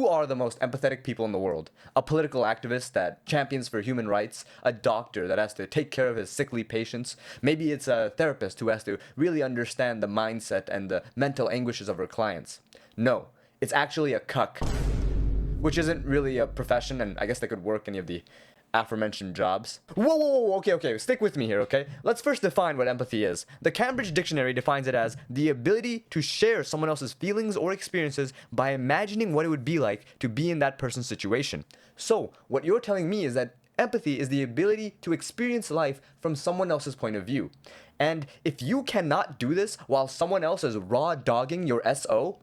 Who are the most empathetic people in the world? A political activist that champions for human rights? A doctor that has to take care of his sickly patients? Maybe it's a therapist who has to really understand the mindset and the mental anguishes of her clients. No, it's actually a cuck, which isn't really a profession, and I guess they could work any of the aforementioned jobs. Whoa, okay, stick with me here, okay? Let's first define what empathy is. The Cambridge Dictionary defines it as the ability to share someone else's feelings or experiences by imagining what it would be like to be in that person's situation. So, what you're telling me is that empathy is the ability to experience life from someone else's point of view. And if you cannot do this while someone else is raw dogging your SO,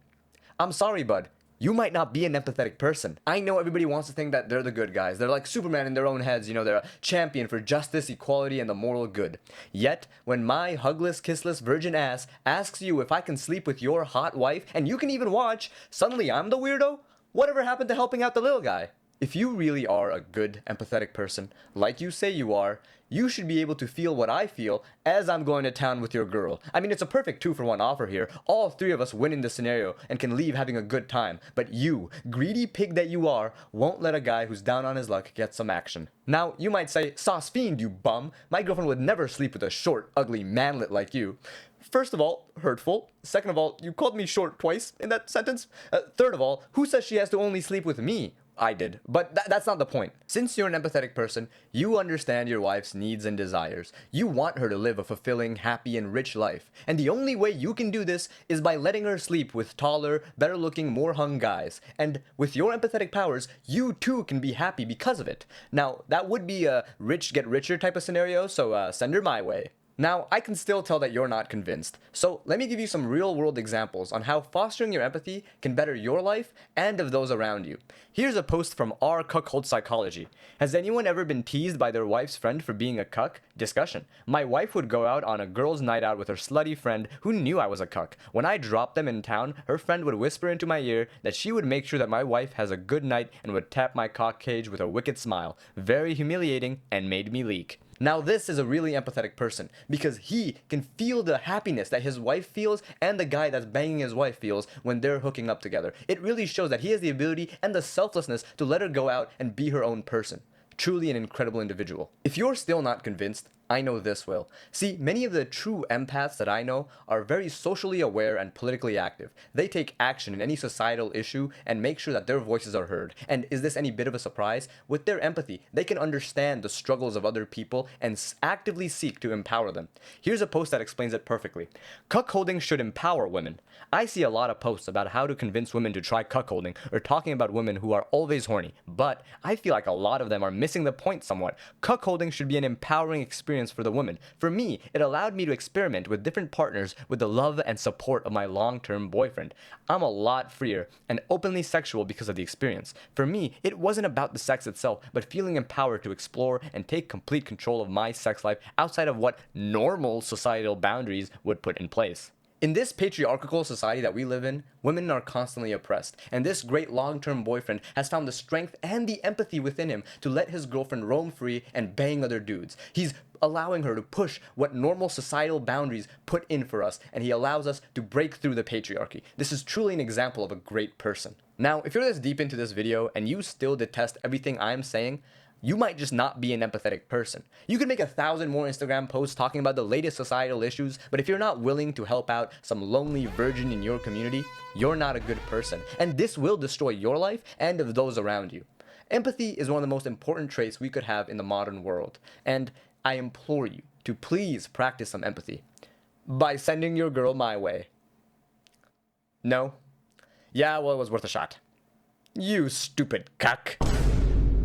I'm sorry, bud. You might not be an empathetic person. I know everybody wants to think that they're the good guys. They're like Superman in their own heads, you know, they're a champion for justice, equality, and the moral good. Yet, when my hugless, kissless virgin ass asks you if I can sleep with your hot wife, and you can even watch, suddenly I'm the weirdo? Whatever happened to helping out the little guy? If you really are a good, empathetic person, like you say you are, you should be able to feel what I feel as I'm going to town with your girl. I mean, it's a perfect 2-for-1 offer here. All three of us win in this scenario and can leave having a good time. But you, greedy pig that you are, won't let a guy who's down on his luck get some action. Now, you might say, sauce fiend, you bum. My girlfriend would never sleep with a short, ugly manlet like you. First of all, hurtful. Second of all, you called me short twice in that sentence. Third of all, who says she has to only sleep with me? I did, but that's not the point. Since you're an empathetic person, you understand your wife's needs and desires. You want her to live a fulfilling, happy, and rich life. And the only way you can do this is by letting her sleep with taller, better-looking, more hung guys. And with your empathetic powers, you too can be happy because of it. Now, that would be a rich get richer type of scenario, so send her my way. Now, I can still tell that you're not convinced, so let me give you some real-world examples on how fostering your empathy can better your life and of those around you. Here's a post from R. Cuckold Psychology. Has anyone ever been teased by their wife's friend for being a cuck? Discussion. My wife would go out on a girls' night out with her slutty friend who knew I was a cuck. When I dropped them in town, her friend would whisper into my ear that she would make sure that my wife has a good night and would tap my cock cage with a wicked smile. Very humiliating and made me leak. Now this is a really empathetic person, because he can feel the happiness that his wife feels and the guy that's banging his wife feels when they're hooking up together. It really shows that he has the ability and the selflessness to let her go out and be her own person. Truly an incredible individual. If you're still not convinced, I know this will. See, many of the true empaths that I know are very socially aware and politically active. They take action in any societal issue and make sure that their voices are heard. And is this any bit of a surprise? With their empathy, they can understand the struggles of other people and actively seek to empower them. Here's a post that explains it perfectly. Cuckolding should empower women. I see a lot of posts about how to convince women to try cuckolding or talking about women who are always horny, but I feel like a lot of them are missing the point somewhat. Cuckolding should be an empowering experience for the woman. For me, it allowed me to experiment with different partners with the love and support of my long-term boyfriend. I'm a lot freer and openly sexual because of the experience. For me, it wasn't about the sex itself, but feeling empowered to explore and take complete control of my sex life outside of what normal societal boundaries would put in place. In this patriarchal society that we live in, women are constantly oppressed, and this great long-term boyfriend has found the strength and the empathy within him to let his girlfriend roam free and bang other dudes. He's allowing her to push what normal societal boundaries put in for us, and he allows us to break through the patriarchy. This is truly an example of a great person. Now, if you're this deep into this video and you still detest everything I'm saying, you might just not be an empathetic person. You could make 1,000 more Instagram posts talking about the latest societal issues, but if you're not willing to help out some lonely virgin in your community, you're not a good person, and this will destroy your life and of those around you. Empathy is one of the most important traits we could have in the modern world, and I implore you to please practice some empathy by sending your girl my way. No? Yeah, well, it was worth a shot. You stupid cuck.